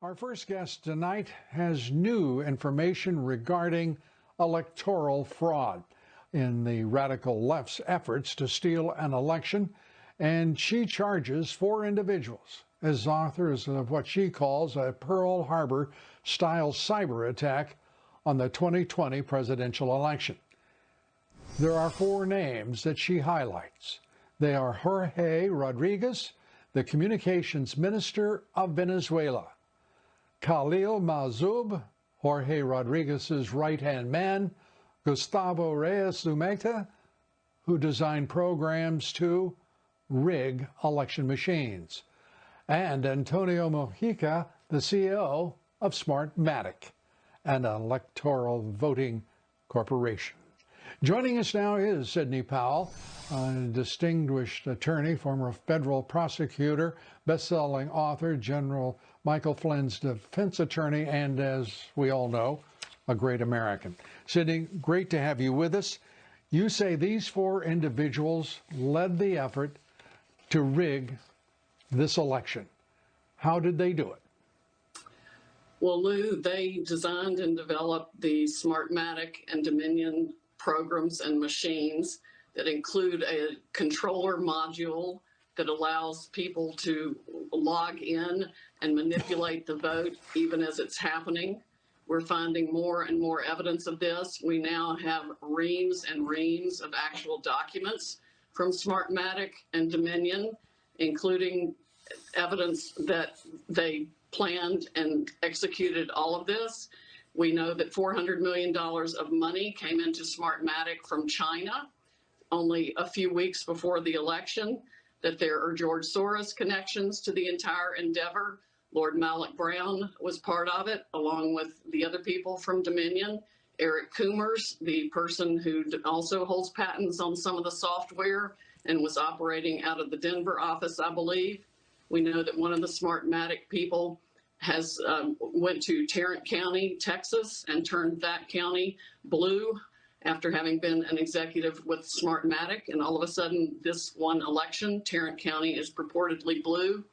Our first guest tonight has new information regarding electoral fraud in the radical left's efforts to steal an election, and she charges 4 individuals as authors of what she calls a Pearl Harbor-style cyber attack on the 2020 presidential election. There are 4 names that she highlights. They are Jorge Rodriguez, the communications minister of Venezuela; Khalil Mazoub, Jorge Rodriguez's right-hand man; Gustavo Reyes Lumeta, who designed programs to rig election machines; and Antonio Mojica, the CEO of Smartmatic, an electoral voting corporation. Joining us now is Sidney Powell, a distinguished attorney, former federal prosecutor, best-selling author, General Michael Flynn's defense attorney, and, as we all know, a great American. Sidney, great to have you with us. You say these 4 individuals led the effort to rig this election. How did they do it? Well, Lou, they designed and developed the Smartmatic and Dominion programs and machines that include a controller module that allows people to log in and manipulate the vote even as it's happening. We're finding more and more evidence of this. We now have reams and reams of actual documents from Smartmatic and Dominion, including evidence that they planned and executed all of this. We know that $400 million of money came into Smartmatic from China only a few weeks before the election, that there are George Soros connections to the entire endeavor. Lord Malloch Brown was part of it, along with the other people from Dominion. Eric Coomers, the person who also holds patents on some of the software and was operating out of the Denver office, I believe. We know that one of the Smartmatic people has went to Tarrant County, Texas, and turned that county blue after having been an executive with Smartmatic. And all of a sudden, this one election, Tarrant County is purportedly blue.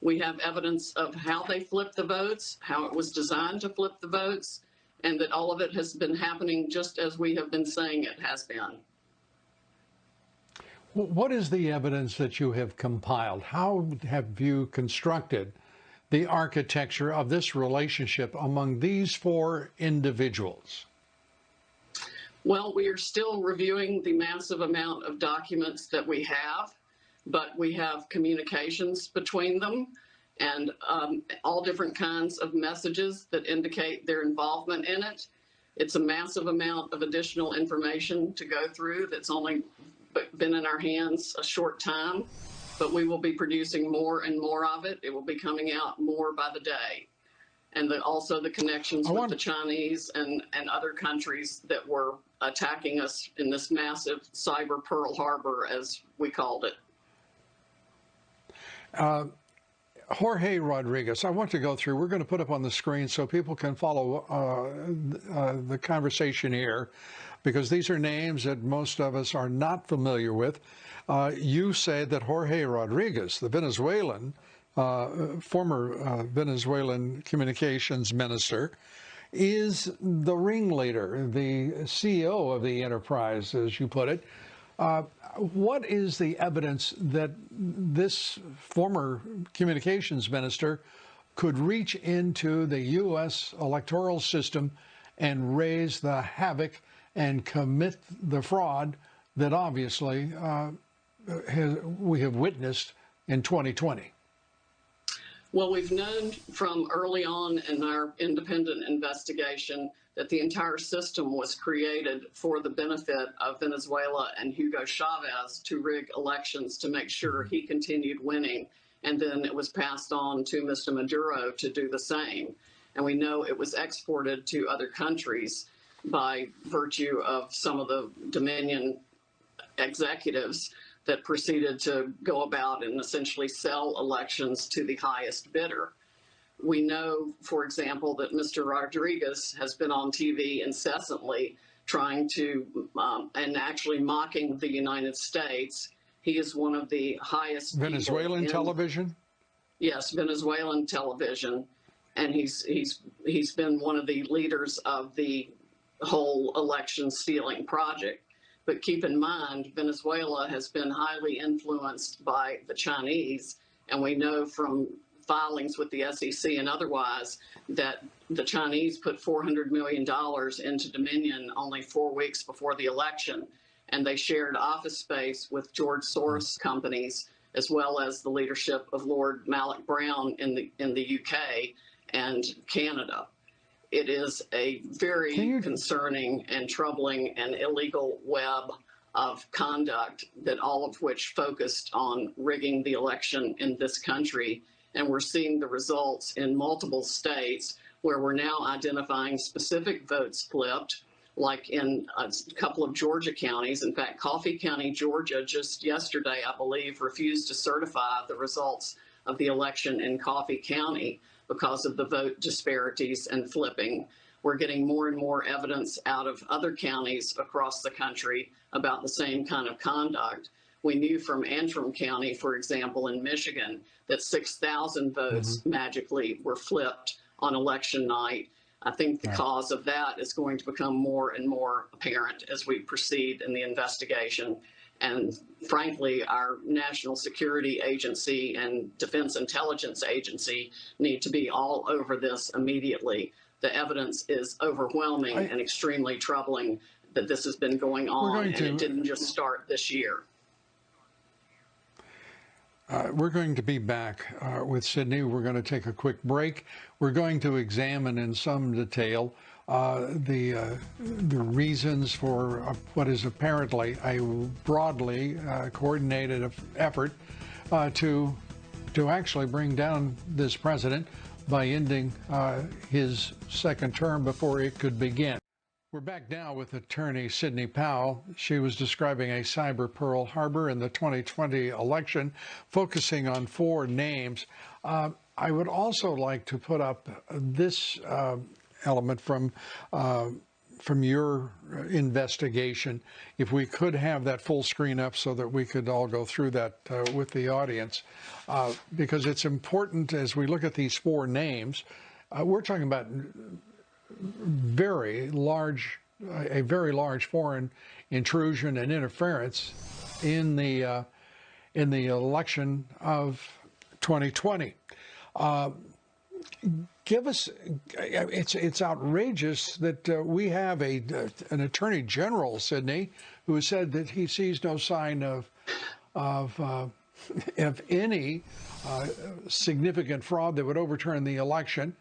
We have evidence of how they flipped the votes, how it was designed to flip the votes, and that all of it has been happening just as we have been saying it has been. What is the evidence that you have compiled? How have you constructed the architecture of this relationship among these 4 individuals? Well, we are still reviewing the massive amount of documents that we have, but we have communications between them and all different kinds of messages that indicate their involvement in it. It's a massive amount of additional information to go through that's only been in our hands a short time, but we will be producing more and more of it. It will be coming out more by the day. And also the connections with the Chinese and other countries that were attacking us in this massive cyber Pearl Harbor, as we called it. Jorge Rodriguez, I want to go through, we're going to put up on the screen so people can follow the conversation here, because these are names that most of us are not familiar with. You say that Jorge Rodriguez, the Venezuelan, former Venezuelan communications minister, is the ringleader, the CEO of the enterprise, as you put it. What is the evidence that this former communications minister could reach into the U.S. electoral system and raise the havoc and commit the fraud that obviously we have witnessed in 2020? Well, we've known from early on in our independent investigation that the entire system was created for the benefit of Venezuela and Hugo Chavez to rig elections to make sure he continued winning. And then it was passed on to Mr. Maduro to do the same. And we know it was exported to other countries by virtue of some of the Dominion executives that proceeded to go about and essentially sell elections to the highest bidder. We know, for example, that Mr. Rodriguez has been on TV incessantly trying to, and actually mocking the United States. He is one of the highest Venezuelan television? Yes, Venezuelan television. and he's been one of the leaders of the whole election stealing project. But keep in mind, Venezuela has been highly influenced by the Chinese, and we know from filings with the SEC and otherwise that the Chinese put $400 million into Dominion only 4 weeks before the election, and they shared office space with George Soros companies, as well as the leadership of Lord Malloch Brown in the UK and Canada. It is a very concerning and troubling and illegal web of conduct, that all of which focused on rigging the election in this country. And we're seeing the results in multiple states where we're now identifying specific votes flipped, like in a couple of Georgia counties. In fact, Coffee County, Georgia, just yesterday, I believe, refused to certify the results of the election in Coffee County because of the vote disparities and flipping. We're getting more and more evidence out of other counties across the country about the same kind of conduct. We knew from Antrim County, for example, in Michigan, that 6,000 votes magically were flipped on election night. I think the cause of that is going to become more and more apparent as we proceed in the investigation. And frankly, our National Security Agency and Defense Intelligence Agency need to be all over this immediately. The evidence is overwhelming and extremely troubling that this has been going on, and it didn't just start this year. We're going to be back with Sydney. We're going to take a quick break. We're going to examine in some detail the reasons for what is apparently a broadly coordinated effort to actually bring down this president by ending his second term before it could begin. We're back now with attorney Sidney Powell. She was describing a cyber Pearl Harbor in the 2020 election, focusing on 4 names. I would also like to put up this element from your investigation. If we could have that full screen up so that we could all go through that with the audience, because it's important as we look at these 4 names. We're talking about a very large foreign intrusion and interference in the election of 2020. Give us, it's outrageous that we have an attorney general, Sidney, who has said that he sees no sign of any significant fraud that would overturn the election.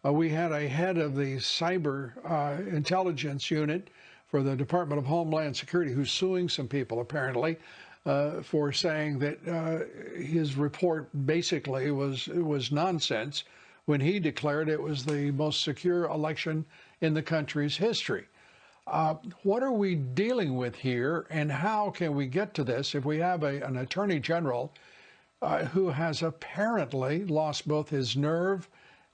We had a head of the cyber intelligence unit for the Department of Homeland Security who's suing some people apparently for saying that his report basically was nonsense when he declared it was the most secure election in the country's history. What are we dealing with here, and how can we get to this if we have an attorney general who has apparently lost both his nerve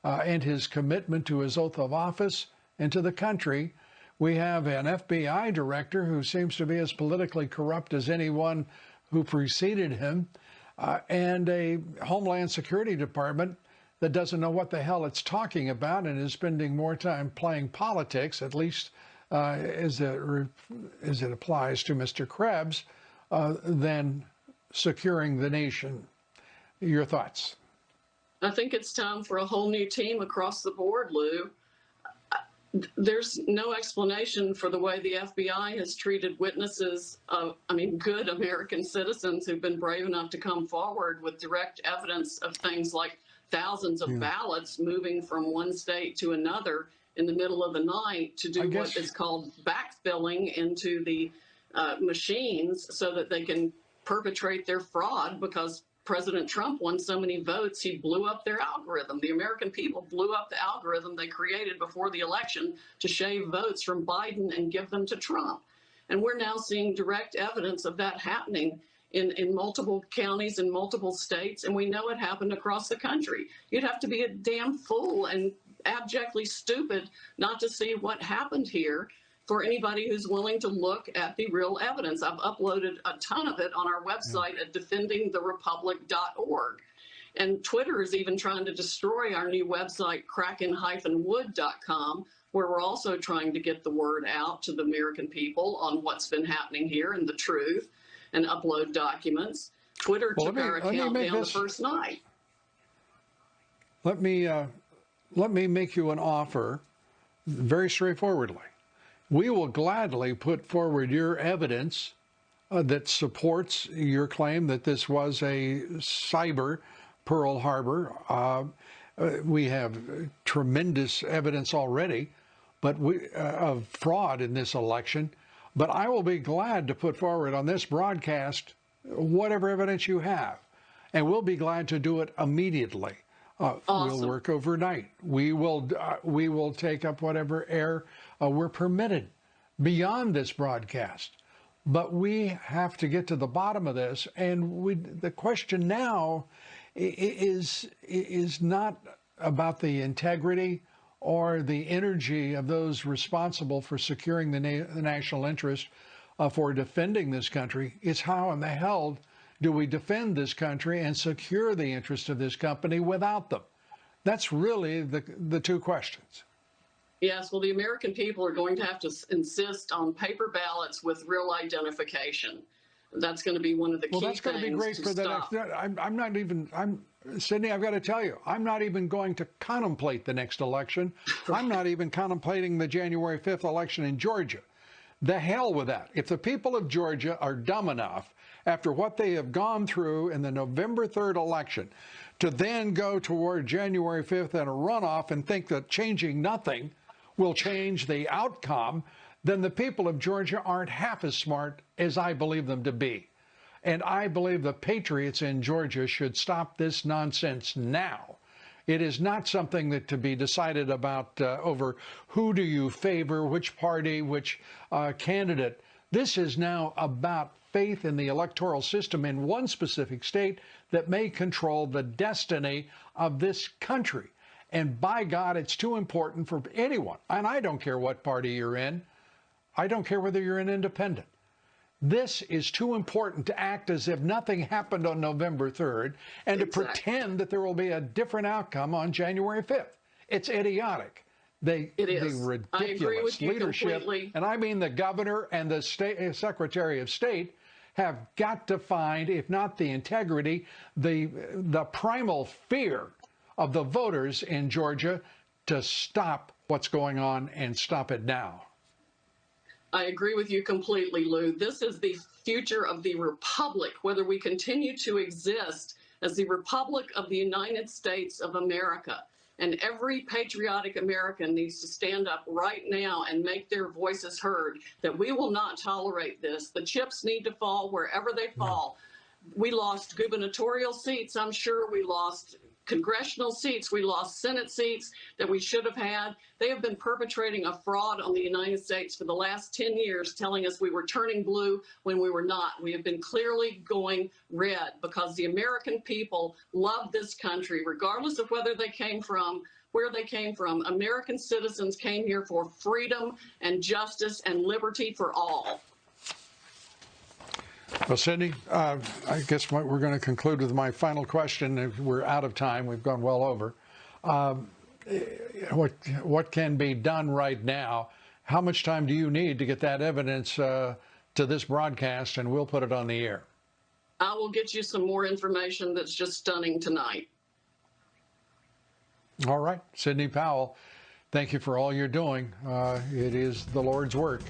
and his commitment to his oath of office and to the country? We have an FBI director who seems to be as politically corrupt as anyone who preceded him, and a Homeland Security Department that doesn't know what the hell it's talking about and is spending more time playing politics, at least as it applies to Mr. Krebs, than securing the nation. Your thoughts? I think it's time for a whole new team across the board, Lou. There's no explanation for the way the FBI has treated witnesses, good American citizens who've been brave enough to come forward with direct evidence of things like thousands of ballots moving from one state to another in the middle of the night to do what is called backfilling into the machines so that they can perpetrate their fraud, because President Trump won so many votes, he blew up their algorithm. The American people blew up the algorithm they created before the election to shave votes from Biden and give them to Trump. And we're now seeing direct evidence of that happening in multiple counties in multiple states, and we know it happened across the country. You'd have to be a damn fool and abjectly stupid not to see what happened here for anybody who's willing to look at the real evidence. I've uploaded a ton of it on our website at defendingtherepublic.org. And Twitter is even trying to destroy our new website, kraken-wood.com, where we're also trying to get the word out to the American people on what's been happening here and the truth, and upload documents. Twitter took our account down the first night. Let me make you an offer very straightforwardly. We will gladly put forward your evidence that supports your claim that this was a cyber Pearl Harbor. We have tremendous evidence already, but of fraud in this election. But I will be glad to put forward on this broadcast whatever evidence you have, and we'll be glad to do it immediately. Awesome. We'll work overnight. We will take up whatever air we're permitted beyond this broadcast. But we have to get to the bottom of this, and the question now is not about the integrity or the energy of those responsible for securing the national interest, for defending this country. It's how in the hell do we defend this country and secure the interest of this company without them? That's really the two questions. Yes, well, the American people are going to have to insist on paper ballots with real identification. That's going to be one of the key things. Well, that's going to be great for the next. Sydney, I've got to tell you, I'm not even going to contemplate the next election. I'm not even contemplating the January 5th election in Georgia. The hell with that. If the people of Georgia are dumb enough, after what they have gone through in the November 3rd election, to then go toward January 5th and a runoff and think that changing nothing will change the outcome, then the people of Georgia aren't half as smart as I believe them to be. And I believe the patriots in Georgia should stop this nonsense now. It is not something that to be decided about over who do you favor, which party, which candidate. This is now about faith in the electoral system in one specific state that may control the destiny of this country. And by God, it's too important for anyone. And I don't care what party you're in. I don't care whether you're an independent. This is too important to act as if nothing happened on November 3rd and to pretend that there will be a different outcome on January 5th. It's idiotic. The ridiculous leadership, completely. And I mean the governor and the Secretary of State, have got to find, if not the integrity, the primal fear of the voters in Georgia to stop what's going on and stop it now. I agree with you completely, Lou. This is the future of the republic, whether we continue to exist as the Republic of the United States of America. And every patriotic American needs to stand up right now and make their voices heard that we will not tolerate this. The chips need to fall wherever they fall. We lost gubernatorial seats, I'm sure. We lost congressional seats. We lost Senate seats that we should have had. They have been perpetrating a fraud on the United States for the last 10 years, telling us we were turning blue when we were not. We have been clearly going red because the American people love this country, regardless of whether they came from, where they came from. American citizens came here for freedom and justice and liberty for all. Well, Sydney, I guess we're going to conclude with my final question. We're out of time. We've gone well over. What can be done right now? How much time do you need to get that evidence to this broadcast, and we'll put it on the air? I will get you some more information that's just stunning tonight. All right. Sydney Powell, thank you for all you're doing. It is the Lord's work.